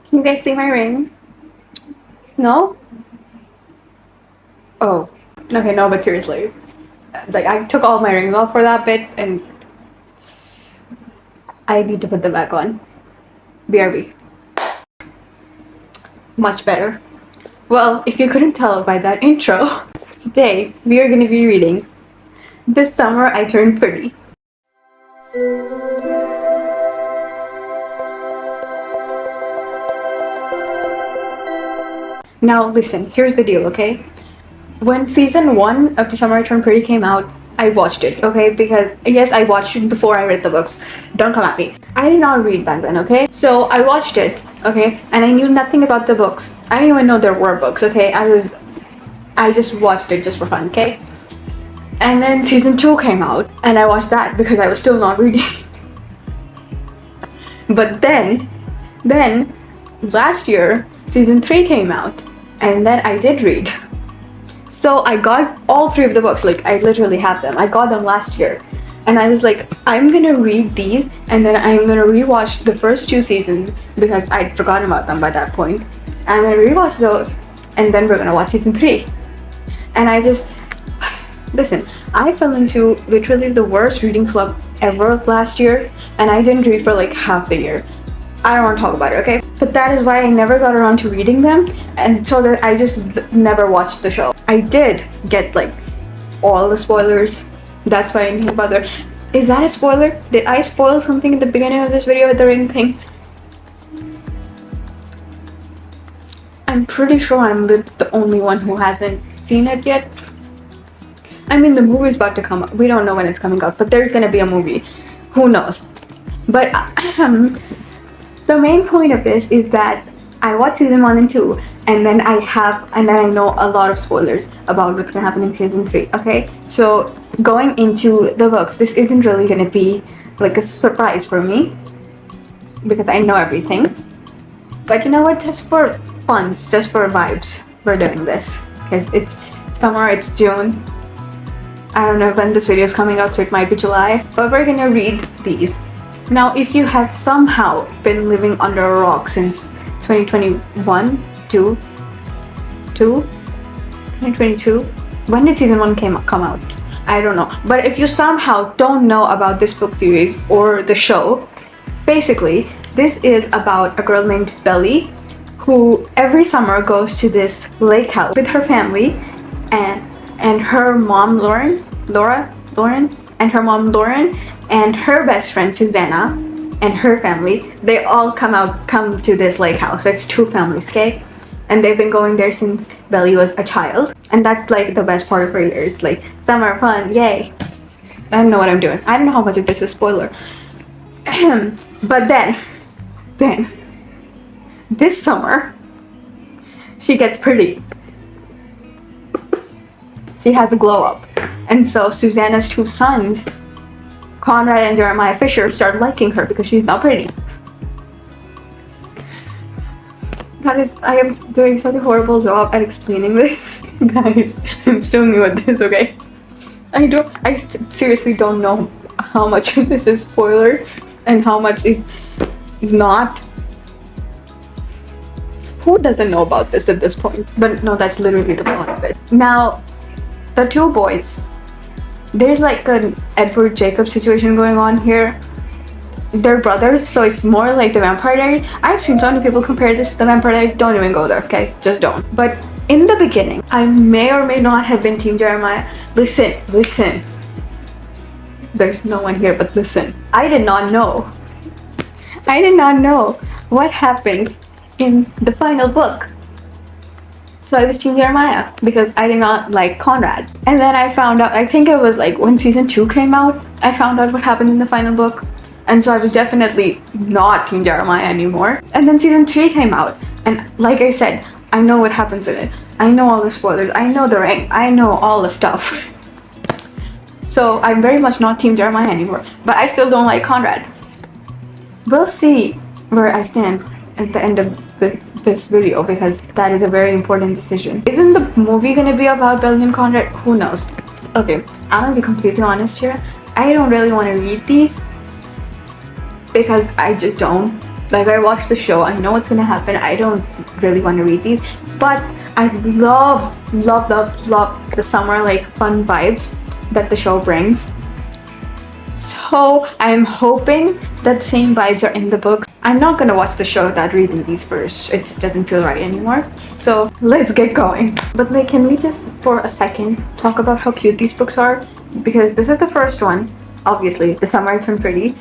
Can you guys see my ring? No? Oh. Okay, no, but seriously. Like, I took all my rings off for that bit, and I need to put them back on. BRB. Much better. Well, if you couldn't tell by that intro, today we are going to be reading This Summer I Turned Pretty. Now listen, here's the deal, okay? When season 1 of The Summer I Turned Pretty came out, I watched it, okay? Because, yes, I watched it before I read the books. Don't come at me. I did not read back then, okay? So I watched it, okay? And I knew nothing about the books. I didn't even know there were books, okay? I just watched it just for fun, okay? And then season 2 came out, and I watched that because I was still not reading. But then, last year, season 3 came out, and then I did read. So I got all 3 of the books, like I literally have them. I got them last year. And I was like, I'm gonna read these, and then I'm gonna rewatch the first 2 seasons because I'd forgotten about them by that point. I'm gonna rewatch those, and then we're gonna watch season 3. And I just, listen, I fell into literally the worst reading club ever last year, and I didn't read for like half the year. I don't want to talk about it, okay? But that is why I never got around to reading them, and so that I just never watched the show. I did get like all the spoilers. That's why I didn't bother. Is that a spoiler? Did I spoil something at the beginning of this video with the ring thing? I'm pretty sure I'm the only one who hasn't seen it yet. I mean, the movie's about to come out. We don't know when it's coming out, but there's gonna be a movie. Who knows? But the main point of this is that I watched season 1 and 2, and then I know a lot of spoilers about what's gonna happen in season 3, okay? So going into the books, this isn't really gonna be like a surprise for me because I know everything. But you know what, just for funs, just for vibes, we're doing this. Because it's summer, it's June. I don't know when this video is coming out, so it might be July. But we're gonna read these. Now, if you have somehow been living under a rock since 2021, 2022, when did season 1 come out? I don't know. But if you somehow don't know about this book series or the show, basically, this is about a girl named Belly who every summer goes to this lake house with her family and her mom Lauren, and her mom Lauren and her best friend Susanna and her family. They all come to this lake house. It's 2 families, okay? And they've been going there since Belly was a child. And that's like the best part of her year. It's like summer fun, yay. I don't know what I'm doing. I don't know how much of this is spoiler. But then this summer she gets pretty. She has a glow up. And so Susanna's 2 sons, Conrad and Jeremiah Fisher, start liking her because she's not pretty. I am doing such a horrible job at explaining this. Guys, I'm still new at this, okay? I seriously don't know how much of this is spoiler and how much is not. Who doesn't know about this at this point? But no, that's literally the plot of it. Now, the 2 boys, there's like an Edward Jacob situation going on here. They're brothers, so it's more like the Vampire Diaries. I've seen so many people compare this to the Vampire Diaries. Don't even go there, okay? Just don't. But in the beginning, I may or may not have been Team Jeremiah. Listen. There's no one here, but listen. I did not know what happens in the final book. So I was Team Jeremiah because I did not like Conrad. And then I found out, I think it was like when season 2 came out, I found out what happened in the final book. And so I was definitely not Team Jeremiah anymore. And then season 3 came out. And like I said, I know what happens in it. I know all the spoilers. I know the rank. I know all the stuff. So I'm very much not Team Jeremiah anymore. But I still don't like Conrad. We'll see where I stand at the end of this video because that is a very important decision. Isn't the movie gonna be about Belly and Conrad? Who knows? Okay, I'm gonna be completely honest here. I don't really want to read these because I just don't. Like, I watched the show, I know what's gonna happen. I don't really want to read these, but I love the summer like fun vibes that the show brings. So I'm hoping that same vibes are in the books. I'm not gonna watch the show without reading these first. It just doesn't feel right anymore. So let's get going. But like, can we just for a second talk about how cute these books are? Because this is the first one, obviously, The Summer I Turned Pretty.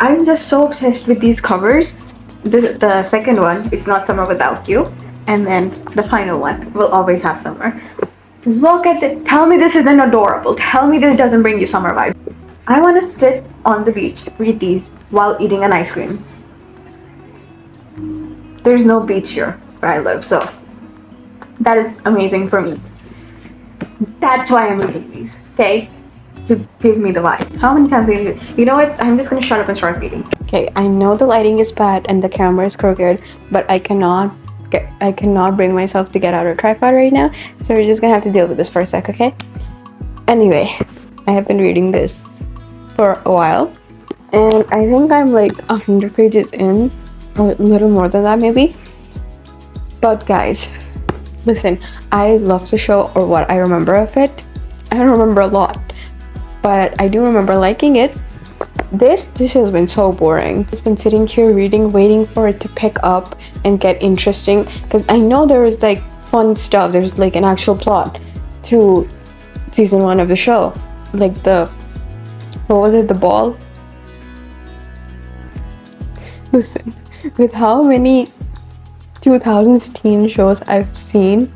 I'm just so obsessed with these covers. The second one is Not Summer Without You. And then the final one will always have summer. Look at it. Tell me this isn't adorable. Tell me this doesn't bring you summer vibes. I want to sit on the beach, read these while eating an ice cream. There's no beach here where I live, so that is amazing for me. That's why I'm reading these, okay? To give me the vibe. How many times did you know what? I'm just gonna shut up and start reading. Okay, I know the lighting is bad and the camera is crooked, but I cannot bring myself to get out of tripod right now, so we're just gonna have to deal with this for a sec, okay? Anyway, I have been reading this for a while, and I think I'm like 100 pages in, or a little more than that maybe. But guys, listen, I love the show, or what I remember of it. I don't remember a lot, but I do remember liking it. This has been so boring. I've been sitting here reading, waiting for it to pick up and get interesting, because I know there is like fun stuff. There's like an actual plot to season 1 of the show, like the ball. Listen, with how many 2000s teen shows I've seen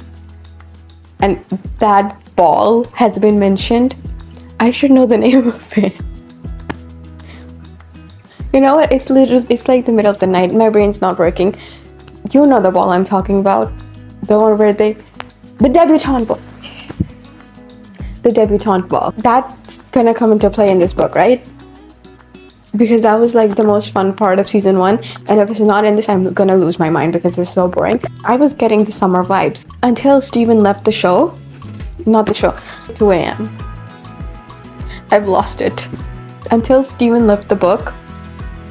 and that ball has been mentioned, I should know the name of it. You know what? It's like the middle of the night. My brain's not working. You know the ball I'm talking about. The one where the debutante ball. The debutante ball. That's gonna come into play in this book, right? Because that was like the most fun part of season 1. And if it's not in this, I'm gonna lose my mind because it's so boring. I was getting the summer vibes until Steven left the show. Not the show. 2 a.m. I've lost it. Until Steven left the book,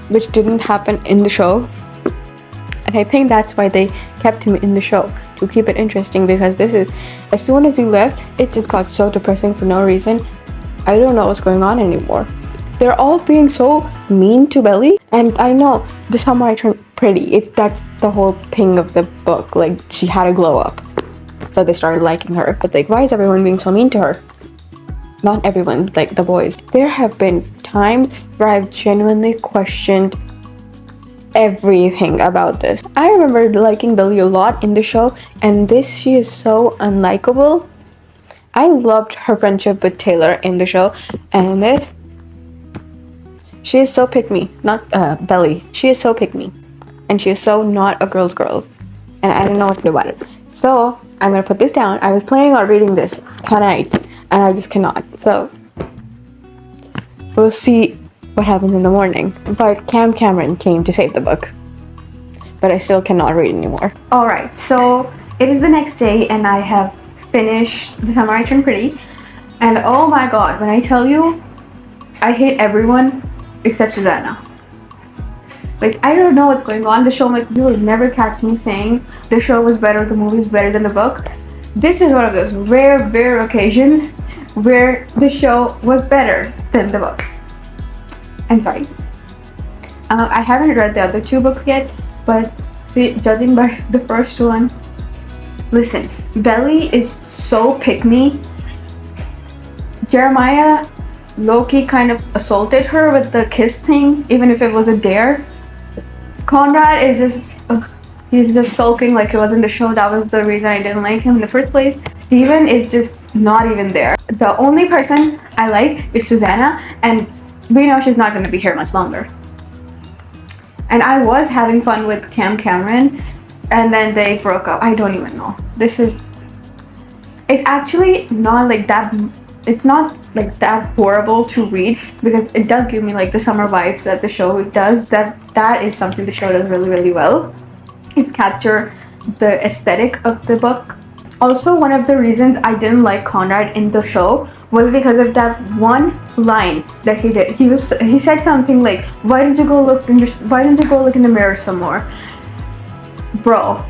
which didn't happen in the show. And I think that's why they kept him in the show, to keep it interesting, because this is, as soon as he left, it just got so depressing for no reason. I don't know what's going on anymore. They're all being so mean to Belly, and I know The Summer I Turned Pretty, that's the whole thing of the book, like she had a glow up, so they started liking her. But like, why is everyone being so mean to her? Not everyone, like the boys. There have been times where I've genuinely questioned everything about this. I remember liking Billy a lot in the show, and she is so unlikable. I loved her friendship with Taylor in the show, and in this, she is so pick-me. Not Belly. She is so pick-me, and she is so not a girl's girl, and I don't know what to do about it. So I'm gonna put this down. I was planning on reading this tonight, and I just cannot. So we'll see what happens in the morning. But Cam Cameron came to save the book, but I still cannot read anymore. Alright, so it is the next day, and I have finished The Summer I Turned Pretty, and oh my god, when I tell you, I hate everyone except Susanna. Like, I don't know what's going on. The show, like, you will never catch me saying the show was better, the movie is better than the book. This is one of those rare occasions where the show was better than the book. I'm sorry. I haven't read the other 2 books yet, but judging by the first one, listen, Belly is so pick-me. Jeremiah low-key kind of assaulted her with the kiss thing, even if it was a dare. Conrad is just, he's just sulking like he was in the show. That was the reason I didn't like him in the first place. Steven is just not even there. The only person I like is Susanna, and we know she's not going to be here much longer. And I was having fun with Cam Cameron, and then they broke up. I don't even know. It's actually not like that. It's not like that horrible to read, because it does give me like the summer vibes that the show does. That is something the show does really well, is capture the aesthetic of the book. Also, one of the reasons I didn't like Conrad in the show was because of that one line that he did. He said something like, "Why didn't you go look in the mirror some more?" Bro,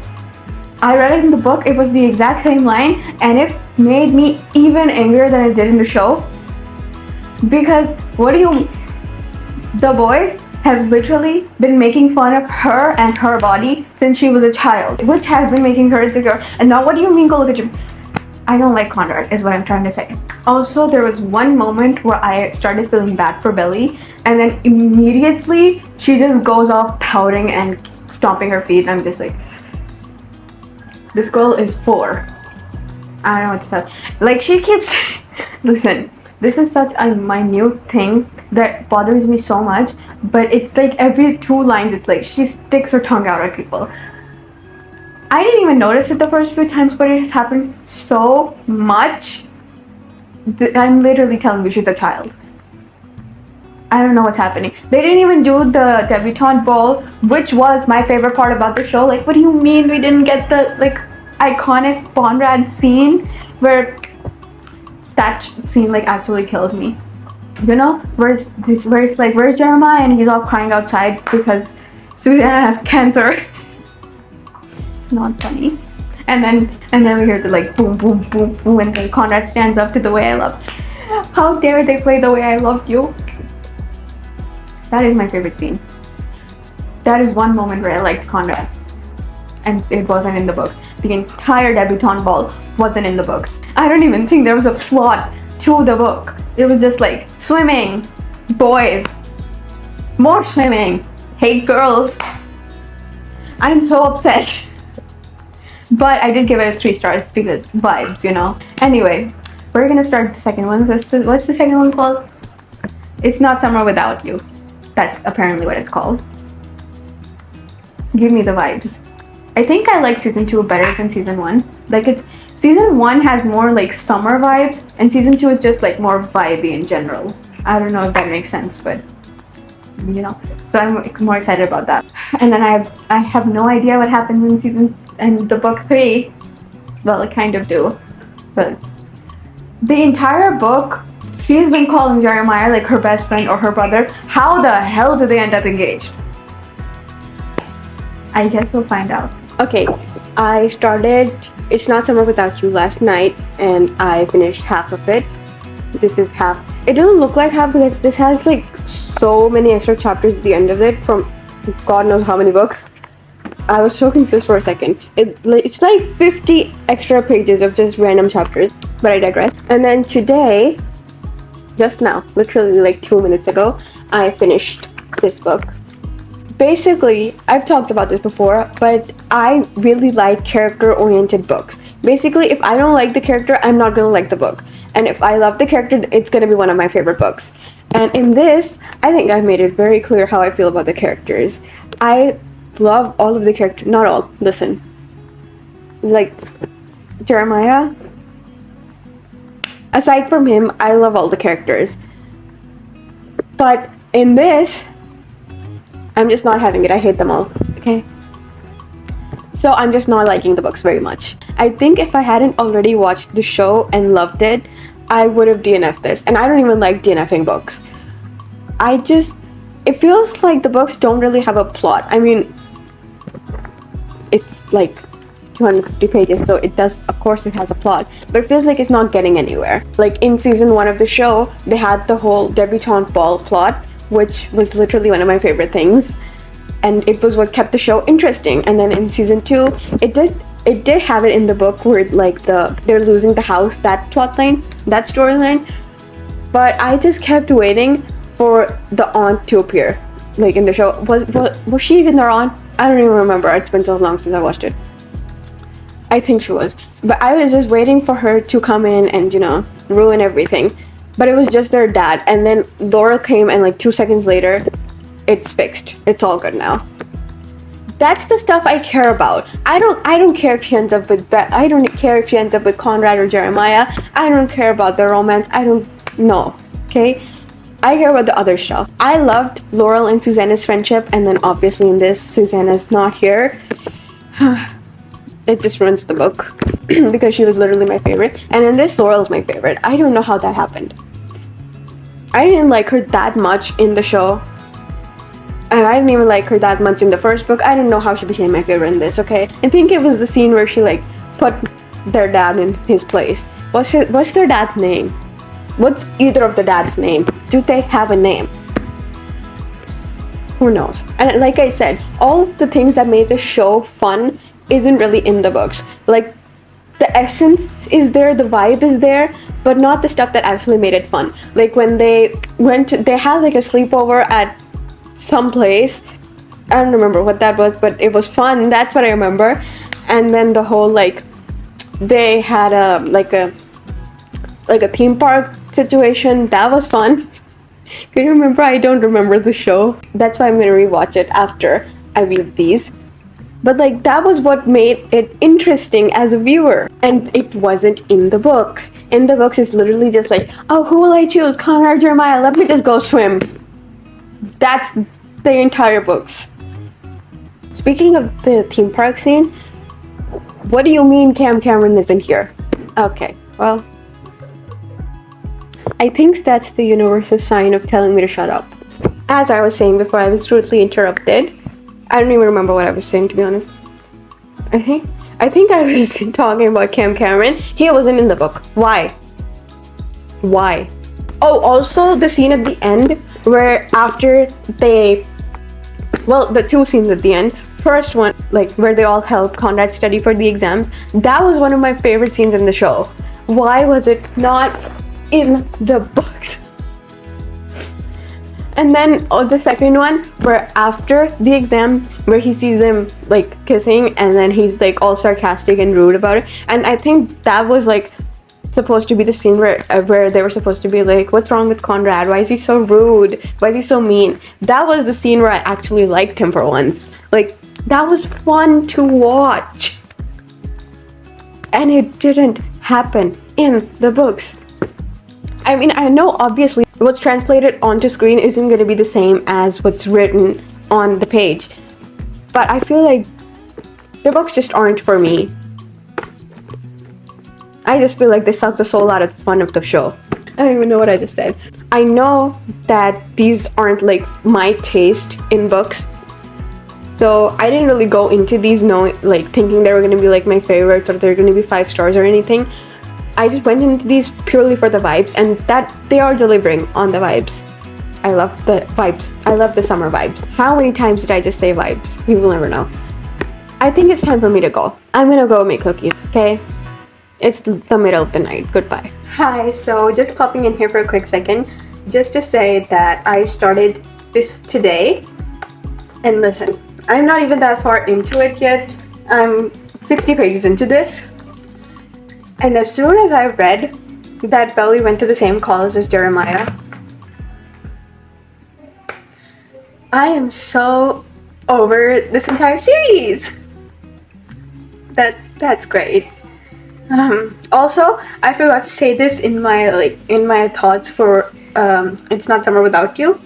I read it in the book. It was the exact same line, and it made me even angrier than it did in the show. Because the boys have literally been making fun of her and her body since she was a child, which has been making her insecure. And now what do you mean go look at you? I don't like Conrad is what I'm trying to say. Also, there was one moment where I started feeling bad for Billy, and then immediately she just goes off pouting and stomping her feet, and I'm just like, this girl is 4. I don't know what to say. Like, she keeps listen, this is such a minute thing that bothers me so much, but it's like every 2 lines it's like she sticks her tongue out at people. I didn't even notice it the first few times, but it has happened so much that I'm literally telling you she's a child. I don't know what's happening. They didn't even do the debutante ball, which was my favorite part about the show. Like, what do you mean we didn't get the like iconic Conrad scene where that scene like actually killed me? You know, where's Jeremiah, and he's all crying outside because Susanna has cancer. It's not funny. And then we hear the like boom boom boom boom, and then Conrad stands up to The Way I Love. How dare they play The Way I Loved You? That is my favorite scene. That is one moment where I liked Conrad, and it wasn't in the books. The entire debutante ball wasn't in the books. I don't even think there was a plot to the book. It was just like swimming, boys, more swimming, hate girls. I'm so upset. But I did give it a 3 stars because vibes, you know. Anyway, we're gonna start the second one. What's the second one called? It's Not Summer Without You. That's apparently what it's called. Give me the vibes. I think I like season 2 better than season 1. Like, season 1 has more like summer vibes, and season 2 is just like more vibey in general. I don't know if that makes sense, but you know. So I'm more excited about that. And then I have no idea what happens in the book 3. Well, I kind of do, but the entire book, she's been calling Jeremiah like her best friend or her brother. How the hell do they end up engaged? I guess we'll find out. Okay, I started It's Not Summer Without You last night, and I finished half of it. This is half. It doesn't look like half because this has like so many extra chapters at the end of it from God knows how many books. I was so confused for a second. It's like 50 extra pages of just random chapters, but I digress. And then today, just now, literally like 2 minutes ago, I finished this book. Basically, I've talked about this before, but I really like character-oriented books. Basically, if I don't like the character, I'm not gonna like the book. And if I love the character, it's gonna be one of my favorite books. And in this, I think I've made it very clear how I feel about the characters. I love all of the characters. Not all. Listen. Like, Jeremiah, aside from him, I love all the characters. But in this, I'm just not having it. I hate them all. Okay? So I'm just not liking the books very much. I think if I hadn't already watched the show and loved it, I would have DNF'd this. And I don't even like DNFing books. It feels like the books don't really have a plot. I mean, it's like 250 pages, so of course it has a plot, but it feels like it's not getting anywhere. Like in season 1 of the show, they had the whole debutante ball plot, which was literally one of my favorite things, and it was what kept the show interesting. And then in season 2, it did have it in the book where like they're losing the house, that plotline, that storyline, but I just kept waiting for the aunt to appear, like in the show. Was she even their aunt? I don't even remember. It's been so long since I watched it. I think she was, but I was just waiting for her to come in and, you know, ruin everything. But it was just their dad, and then Laurel came, and like 2 seconds later, it's fixed. It's all good now. That's the stuff I care about. I don't care if she ends up with I don't care if she ends up with Conrad or Jeremiah. I don't care about their romance. I don't know. Okay? I care about the other stuff. I loved Laurel and Susanna's friendship, and then obviously in this, Susanna's not here. it just ruins the book because she was literally my favorite. And in this, Laurel's my favorite. I don't know how that happened. I didn't like her that much in the show. And I didn't even like her that much in the first book. I don't know how she became my favorite in this, okay? I think it was the scene where she like put their dad in his place. What's their dad's name? What's either of the dad's name? Do they have a name? Who knows? And like I said, all of the things that made the show fun isn't really in the books. Like, the essence is there, the vibe is there, but not the stuff that actually made it fun. Like when they had like a sleepover at some place. I don't remember what that was, but it was fun. That's what I remember. And then the whole like they had a theme park situation. That was fun. Can you remember? I don't remember the show. That's why I'm gonna rewatch it after I read these. But like that was what made it interesting as a viewer, and it wasn't in the books. In the books, it's literally just like, oh, who will I choose? Conrad, Jeremiah. Let me just go swim. That's the entire books. Speaking of the theme park scene, what do you mean Cam Cameron isn't here? Okay, well, I think that's the universe's sign of telling me to shut up. As I was saying before, I was rudely interrupted. I don't even remember what I was saying, to be honest. I think I was talking about Cam Cameron. He wasn't in the book. Why? Oh, also the scene at the end where after the two scenes at the end. First one, like where they all help Conrad study for the exams. That was one of my favorite scenes in the show. Why was it not in the books? And then the second one, where after the exam, where he sees them like kissing, and then he's like all sarcastic and rude about it. And I think that was like supposed to be the scene where they were supposed to be like, what's wrong with Conrad? Why is he so rude? Why is he so mean? That was the scene where I actually liked him for once. Like, that was fun to watch. And it didn't happen in the books. I mean, I know obviously what's translated onto screen isn't going to be the same as what's written on the page. But I feel like the books just aren't for me. I just feel like they suck the soul out of the fun of the show. I don't even know what I just said. I know that these aren't like my taste in books. So I didn't really go into these thinking they were going to be like my favorites or they're going to be 5 stars or anything. I just went into these purely for the vibes, and that they are delivering on the vibes. I love the vibes. I love the summer vibes. How many times did I just say vibes? You will never know. I think it's time for me to go. I'm gonna go make cookies, okay? It's the middle of the night. Goodbye. Hi, so just popping in here for a quick second, just to say that I started this today. And listen, I'm not even that far into it yet. I'm 60 pages into this. And as soon as I read that Belly went to the same college as Jeremiah, I am so over this entire series. That's great. Also, I forgot to say this in my thoughts for It's Not Summer Without You.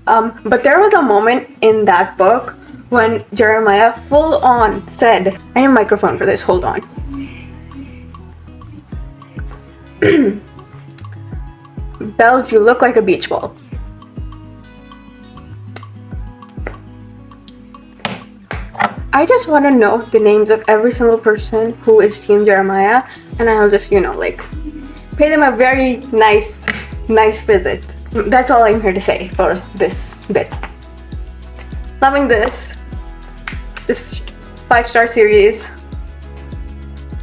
But there was a moment in that book when Jeremiah full on said, I need a microphone for this, hold on. Bells, you look like a beach ball. I just want to know the names of every single person who is Team Jeremiah, and I'll just, pay them a very nice visit. That's all I'm here to say for this bit. Loving this 5-star series.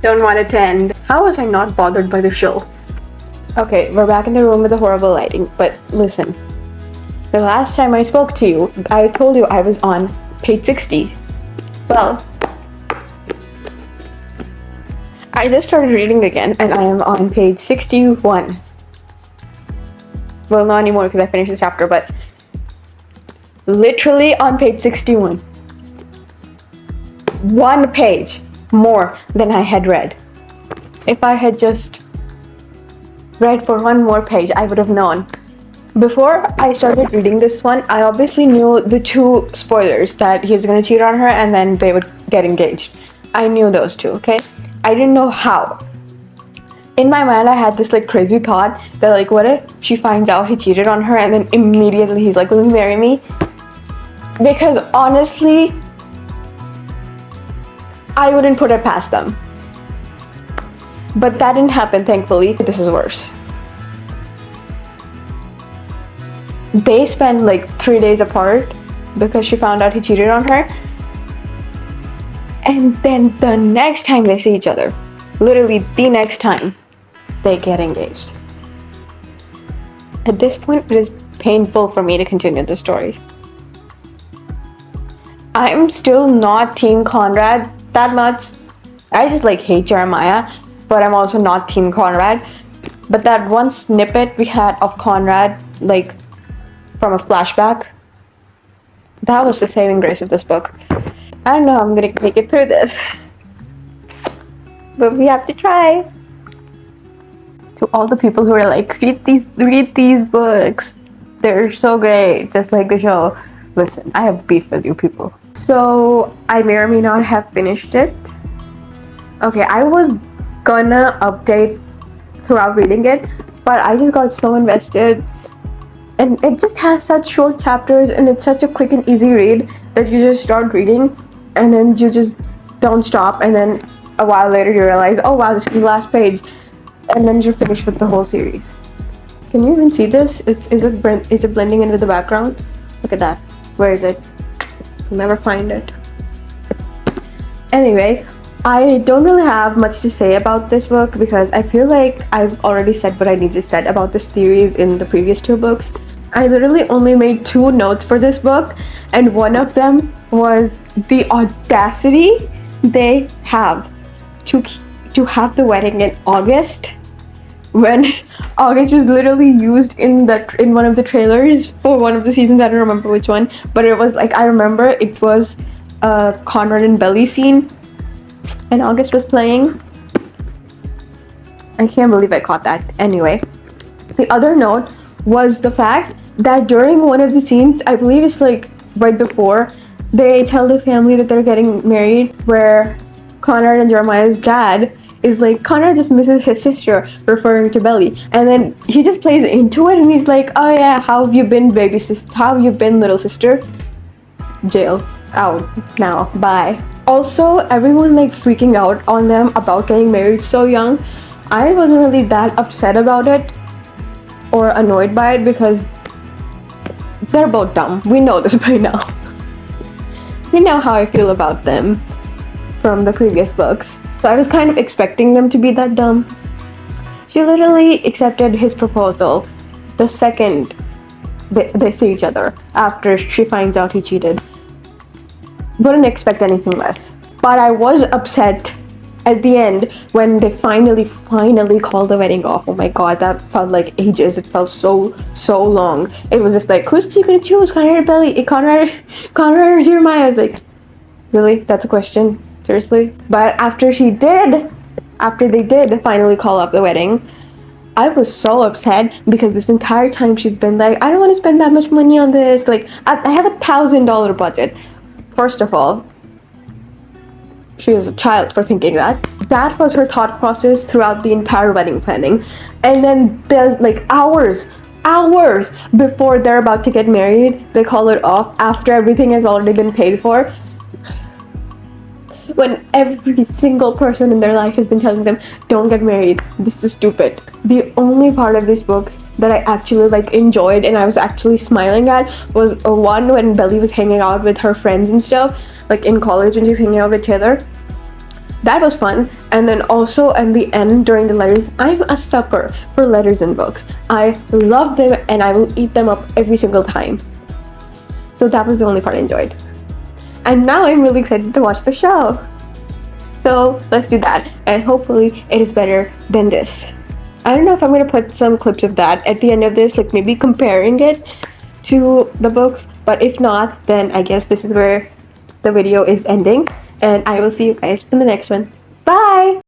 Don't want it to end. How was I not bothered by the show? Okay, we're back in the room with the horrible lighting, but listen. The last time I spoke to you, I told you I was on page 60. Well, I just started reading again, and I am on page 61. Well, not anymore because I finished the chapter, but literally on page 61. 1 page more than I had read. If I had just read for 1 more page, I would have known. Before I started reading this one, I obviously knew the 2 spoilers, that he's gonna cheat on her and then they would get engaged. I knew those two, okay? I didn't know how. In my mind, I had this like crazy thought that like, what if she finds out he cheated on her and then immediately he's like, will you marry me? Because honestly, I wouldn't put it past them. But that didn't happen, thankfully. This is worse. They spent like 3 days apart because she found out he cheated on her. And then the next time they see each other, literally the next time, they get engaged. At this point, it is painful for me to continue the story. I'm still not Team Conrad that much. I just like hate Jeremiah, but I'm also not Team Conrad. But that one snippet we had of Conrad, like from a flashback, that was the saving grace of this book. I don't know how I'm gonna make it through this, but we have to try. To all the people who are like, read these books, they're so great, just like the show. Listen, I have beef with you people. So I may or may not have finished it. Okay, I was gonna update throughout reading it, but I just got so invested, and it just has such short chapters, and it's such a quick and easy read that you just start reading and then you just don't stop, and then a while later you realize, oh wow, this is the last page, and then you're finished with the whole series. Can you even see this? Is it blending in with the background? Look at that. Where is it? I'll never find it. Anyway, I don't really have much to say about this book because I feel like I've already said what I need to say about this series in the previous two books. I literally only made 2 notes for this book, and one of them was the audacity they have to have the wedding in August, when August was literally used in one of the trailers for one of the seasons. I don't remember which one, but it was like, I remember it was a Conrad and Belly scene and August was playing. I can't believe I caught that. Anyway, the other note was the fact that during one of the scenes, I believe it's like right before, they tell the family that they're getting married, where Conrad and Jeremiah's dad is like, Conrad just misses his sister, referring to Belly, and then he just plays into it and he's like, oh yeah, how have you been, baby sister? How have you been, little sister? Jail. Out now. Bye. Also, everyone like freaking out on them about getting married so young. I wasn't really that upset about it or annoyed by it because they're both dumb. We know this by now. We know how I feel about them from the previous books. So I was kind of expecting them to be that dumb. She literally accepted his proposal the second they see each other, after she finds out he cheated. Wouldn't expect anything less. But I was upset at the end when they finally called the wedding off. Oh my god, that felt like ages. It felt so long. It was just like, who's you gonna choose, Conrad or Belly? Conrad or Jeremiah? I was like, really? That's a question? Seriously? But after they did finally call off the wedding, I was so upset because this entire time she's been like, I don't want to spend that much money on this. Like, I have $1,000 budget. First of all, she was a child for thinking that. That was her thought process throughout the entire wedding planning. And then there's like hours before they're about to get married, they call it off after everything has already been paid for. When every single person in their life has been telling them, don't get married, this is stupid. The only part of these books that I actually like enjoyed and I was actually smiling at was one when Belly was hanging out with her friends and stuff, like in college when she's hanging out with Taylor. That was fun. And then also in the end, during the letters, I'm a sucker for letters in books. I love them and I will eat them up every single time. So that was the only part I enjoyed. And now I'm really excited to watch the show. So let's do that. And hopefully it is better than this. I don't know if I'm going to put some clips of that at the end of this, like maybe comparing it to the books. But if not, then I guess this is where the video is ending. And I will see you guys in the next one. Bye!